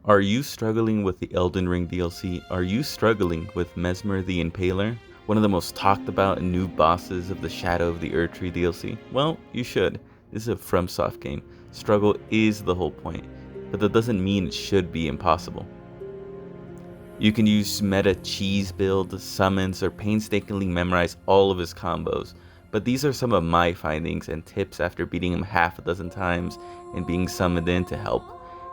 Are you struggling with the Elden Ring DLC? Are you struggling with Messmer the Impaler? One of the most talked about new bosses of the Shadow of the Erdtree DLC? Well, you should. This is a FromSoft game. Struggle is the whole point, but that doesn't mean it should be impossible. You can use meta cheese build, summons, or painstakingly memorize all of his combos, but these are some of my findings and tips after beating him half a dozen times and being summoned in to help.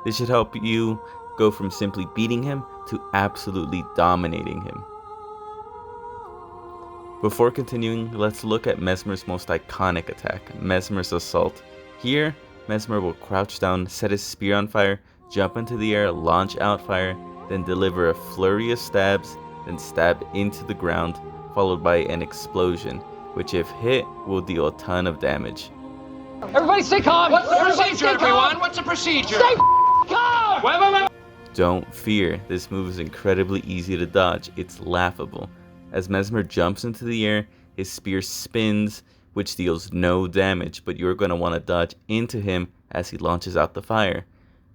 This should help you go from simply beating him to absolutely dominating him. Before continuing, let's look at Messmer's most iconic attack, Messmer's Assault. Here, Messmer will crouch down, set his spear on fire, jump into the air, launch out fire, then deliver a flurry of stabs, then stab into the ground, followed by an explosion, which if hit, will deal a ton of damage. Everybody stay calm! What's the procedure, everyone? What's the procedure? Stay calm! Wait. Don't fear, this move is incredibly easy to dodge, it's laughable. As Messmer jumps into the air, his spear spins, which deals no damage, but you're going to want to dodge into him as he launches out the fire.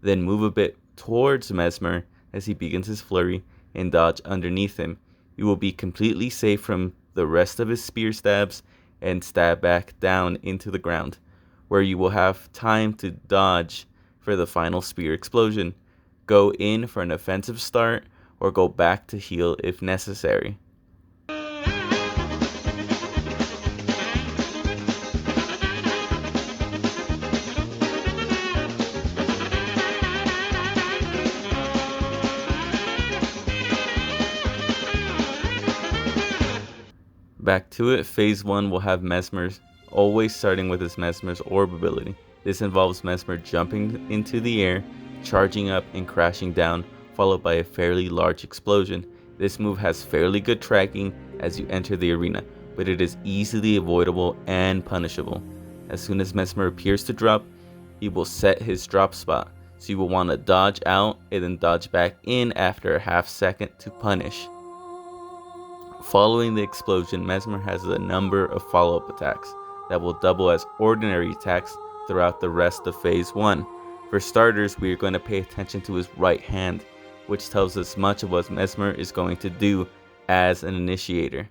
Then move a bit towards Messmer as he begins his flurry and dodge underneath him. You will be completely safe from the rest of his spear stabs and stab back down into the ground, where you will have time to dodge for the final spear explosion. Go in for an offensive start or go back to heal if necessary. Back to it, phase 1 will have Messmer always starting with his Messmer's Orb ability. This involves Messmer jumping into the air, charging up and crashing down, followed by a fairly large explosion. This move has fairly good tracking as you enter the arena, but it is easily avoidable and punishable. As soon as Messmer appears to drop, he will set his drop spot, so you will want to dodge out and then dodge back in after a half second to punish. Following the explosion, Messmer has a number of follow-up attacks that will double as ordinary attacks throughout the rest of phase 1. For starters, we are going to pay attention to his right hand, which tells us much of what Messmer is going to do as an initiator.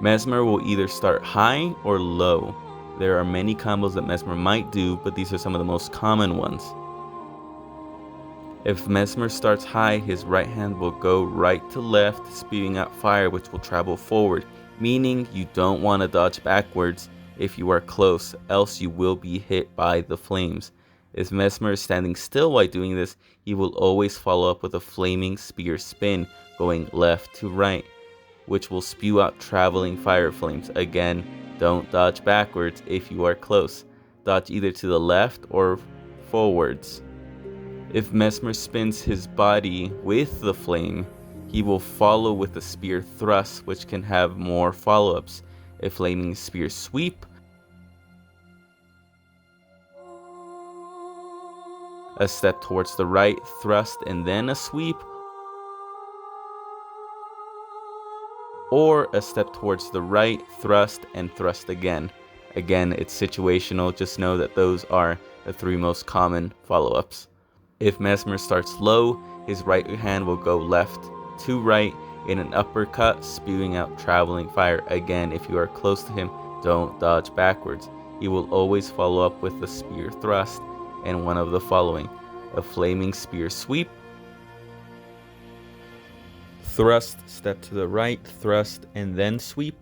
Messmer will either start high or low. There are many combos that Messmer might do, but these are some of the most common ones. If Messmer starts high, his right hand will go right to left, spewing out fire which will travel forward, meaning you don't want to dodge backwards if you are close, else you will be hit by the flames. If Messmer is standing still while doing this, he will always follow up with a flaming spear spin going left to right, which will spew out traveling fire flames. Again, don't dodge backwards if you are close. Dodge either to the left or forwards. If Messmer spins his body with the flame, he will follow with a spear thrust, which can have more follow-ups. A flaming spear sweep, a step towards the right, thrust and then a sweep, or a step towards the right, thrust and thrust again. Again, it's situational, just know that those are the 3 most common follow-ups. If Messmer starts low, his right hand will go left to right in an uppercut, spewing out traveling fire. Again, if you are close to him, don't dodge backwards. He will always follow up with the spear thrust and one of the following: a flaming spear sweep, thrust, step to the right, thrust and then sweep,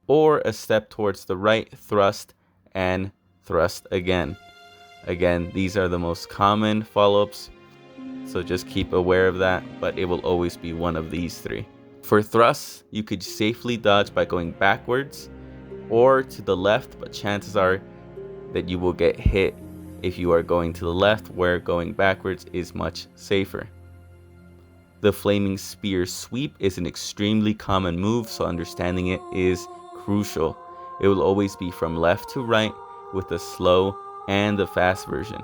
or a step towards the right, thrust and thrust again. Again, these are the most common follow-ups, so just keep aware of that, but it will always be one of these 3. For thrusts, you could safely dodge by going backwards or to the left, but chances are that you will get hit if you are going to the left, where going backwards is much safer. The flaming spear sweep is an extremely common move, so understanding it is crucial. It will always be from left to right with the slow and the fast version.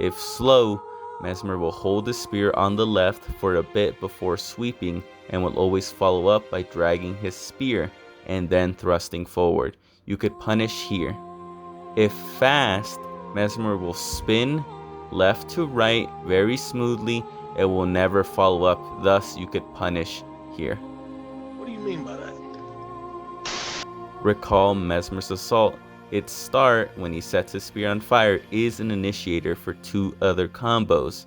If slow, Messmer will hold the spear on the left for a bit before sweeping and will always follow up by dragging his spear and then thrusting forward. You could punish here. If fast, Messmer will spin, left to right very smoothly. It will never follow up, thus you could punish here. What do you mean by that? Recall Messmer's assault. Its start, when he sets his spear on fire, is an initiator for 2 other combos.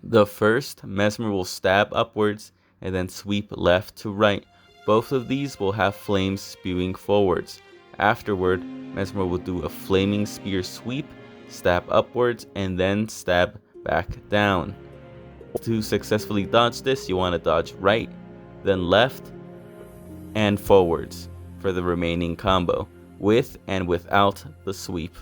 The first, Messmer will stab upwards and then sweep left to right. Both of these will have flames spewing forwards. Afterward, Messmer will do a flaming spear sweep, stab upwards, and then stab back down. To successfully dodge this, you want to dodge right, then left, and forwards for the remaining combo, with and without the sweep.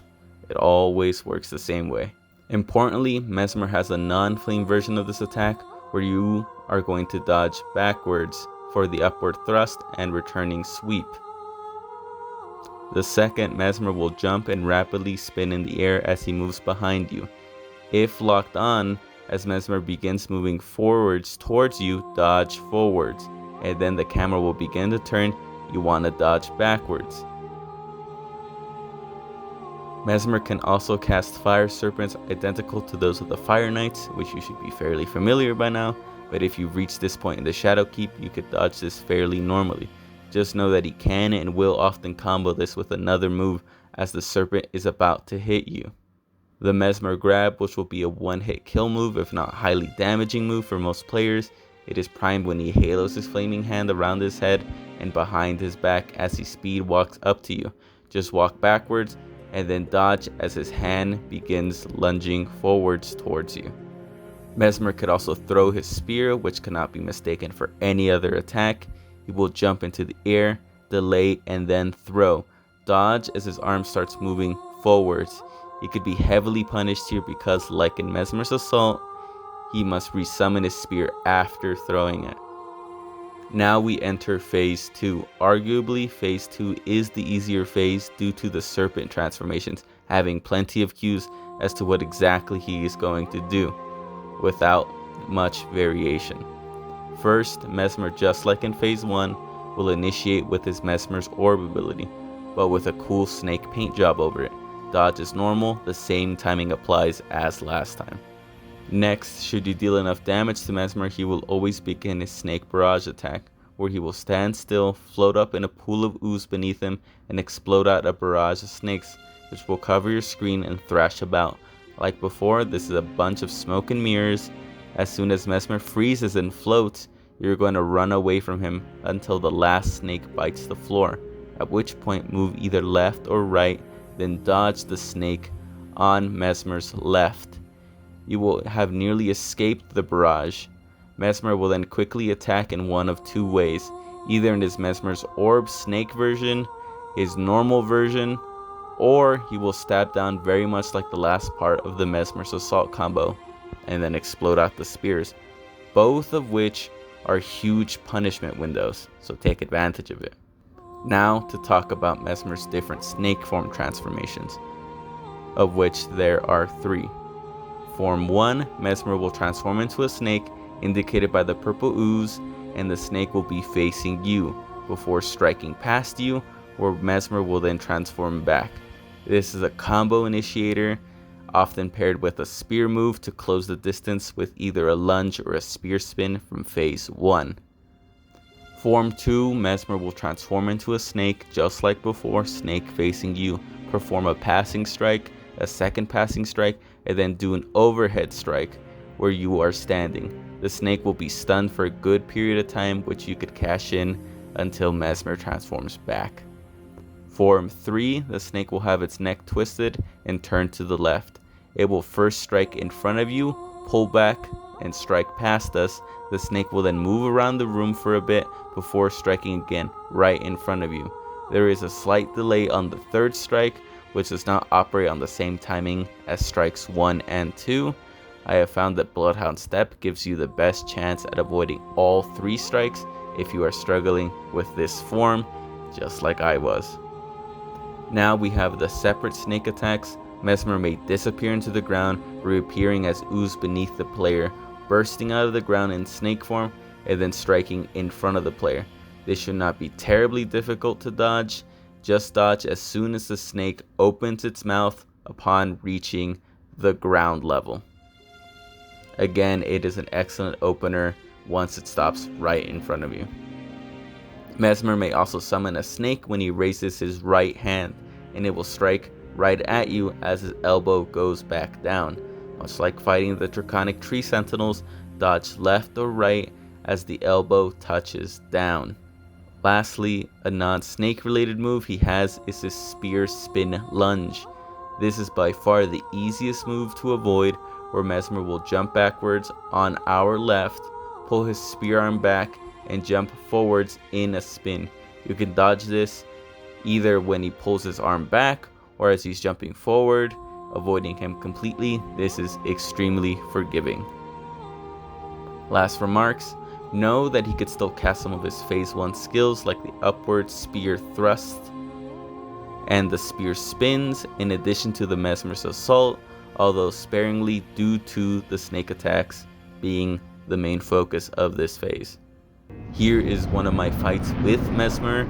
It always works the same way. Importantly, Messmer has a non-flame version of this attack where you are going to dodge backwards for the upward thrust and returning sweep. The second, Messmer will jump and rapidly spin in the air as he moves behind you. If locked on, as Messmer begins moving forwards towards you, dodge forwards, and then the camera will begin to turn. You want to dodge backwards. Messmer can also cast fire serpents identical to those of the Fire Knights, which you should be fairly familiar by now, but if you've reached this point in the Shadow Keep, you could dodge this fairly normally. Just know that he can and will often combo this with another move as the serpent is about to hit you. The Messmer Grab, which will be a one-hit kill move, if not highly damaging move for most players. It is primed when he halos his flaming hand around his head and behind his back as he speed walks up to you. Just walk backwards and then dodge as his hand begins lunging forwards towards you. Messmer could also throw his spear, which cannot be mistaken for any other attack. He will jump into the air, delay, and then throw. Dodge as his arm starts moving forwards. He could be heavily punished here because, like in Messmer's assault, he must resummon his spear after throwing it. Now we enter phase 2. Arguably, phase 2 is the easier phase due to the serpent transformations having plenty of cues as to what exactly he is going to do, without much variation. First, Messmer, just like in phase 1, will initiate with his Messmer's Orb ability, but with a cool snake paint job over it. Dodge is normal, the same timing applies as last time. Next, should you deal enough damage to Messmer, he will always begin his Snake Barrage attack, where he will stand still, float up in a pool of ooze beneath him, and explode out a barrage of snakes, which will cover your screen and thrash about. Like before, this is a bunch of smoke and mirrors. As soon as Messmer freezes and floats, you're going to run away from him until the last snake bites the floor, at which point move either left or right, then dodge the snake on Messmer's left. You will have nearly escaped the barrage. Messmer will then quickly attack in one of 2 ways, either in his Messmer's Orb Snake version, his normal version, or he will stab down very much like the last part of the Messmer's Assault combo, and then explode out the spears, both of which are huge punishment windows, so take advantage of it. Now to talk about Messmer's different snake form transformations, of which there are 3. Form 1, Messmer will transform into a snake, indicated by the purple ooze, and the snake will be facing you, before striking past you, where Messmer will then transform back. This is a combo initiator, often paired with a spear move to close the distance with either a lunge or a spear spin from phase 1. Form 2, Messmer will transform into a snake, just like before, snake facing you, perform a passing strike, a second passing strike, and then do an overhead strike where you are standing. The snake will be stunned for a good period of time, which you could cash in until Messmer transforms back. Form 3, the snake will have its neck twisted and turn to the left. It will first strike in front of you, pull back, and strike past us. The snake will then move around the room for a bit before striking again right in front of you. There is a slight delay on the third strike, which does not operate on the same timing as strikes 1 and 2. I have found that Bloodhound Step gives you the best chance at avoiding all 3 strikes if you are struggling with this form, just like I was. Now we have the separate snake attacks. Messmer may disappear into the ground, reappearing as ooze beneath the player, bursting out of the ground in snake form, and then striking in front of the player. This should not be terribly difficult to dodge. Just dodge as soon as the snake opens its mouth upon reaching the ground level. Again, it is an excellent opener once it stops right in front of you. Messmer may also summon a snake when he raises his right hand, and it will strike right at you as his elbow goes back down. Much like fighting the draconic tree sentinels, dodge left or right as the elbow touches down. Lastly, a non-snake related move he has is his spear spin lunge. This is by far the easiest move to avoid, where Messmer will jump backwards on our left, pull his spear arm back, and jump forwards in a spin. You can dodge this either when he pulls his arm back or as he's jumping forward, avoiding him completely. This is extremely forgiving. Last remarks, know that he could still cast some of his phase 1 skills like the upward spear thrust and the spear spins, in addition to the Messmer's assault, although sparingly due to the snake attacks being the main focus of this phase. Here is one of my fights with Messmer.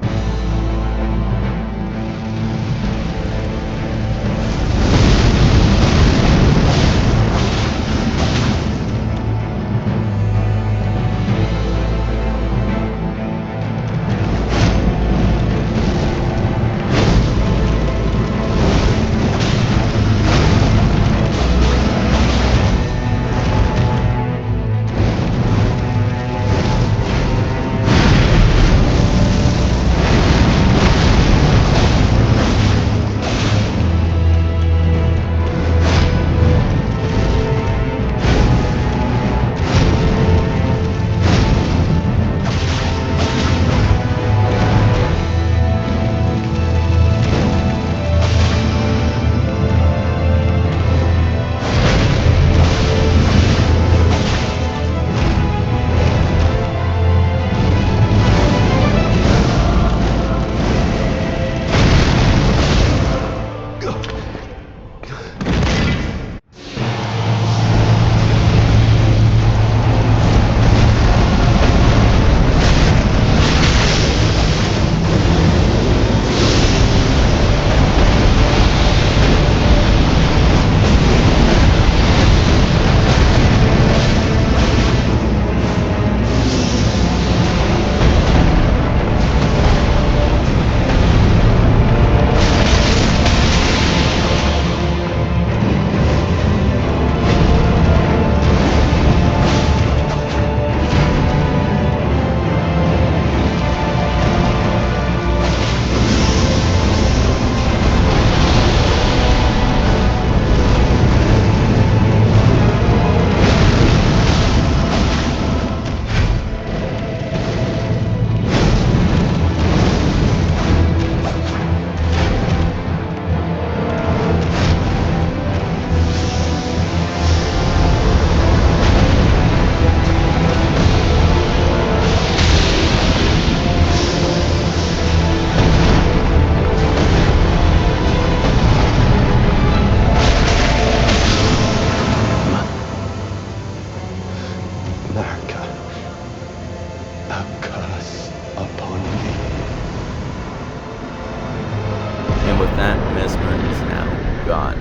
And with that, Messmer is now gone.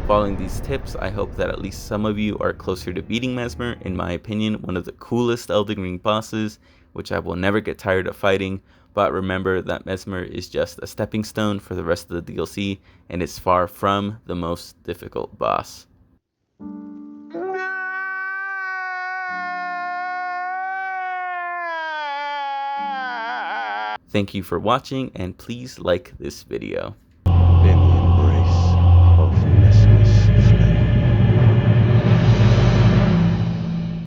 Following these tips, I hope that at least some of you are closer to beating Messmer. In my opinion, one of the coolest Elden Ring bosses, which I will never get tired of fighting. But remember that Messmer is just a stepping stone for the rest of the DLC, and is far from the most difficult boss. Thank you for watching, and please like this video.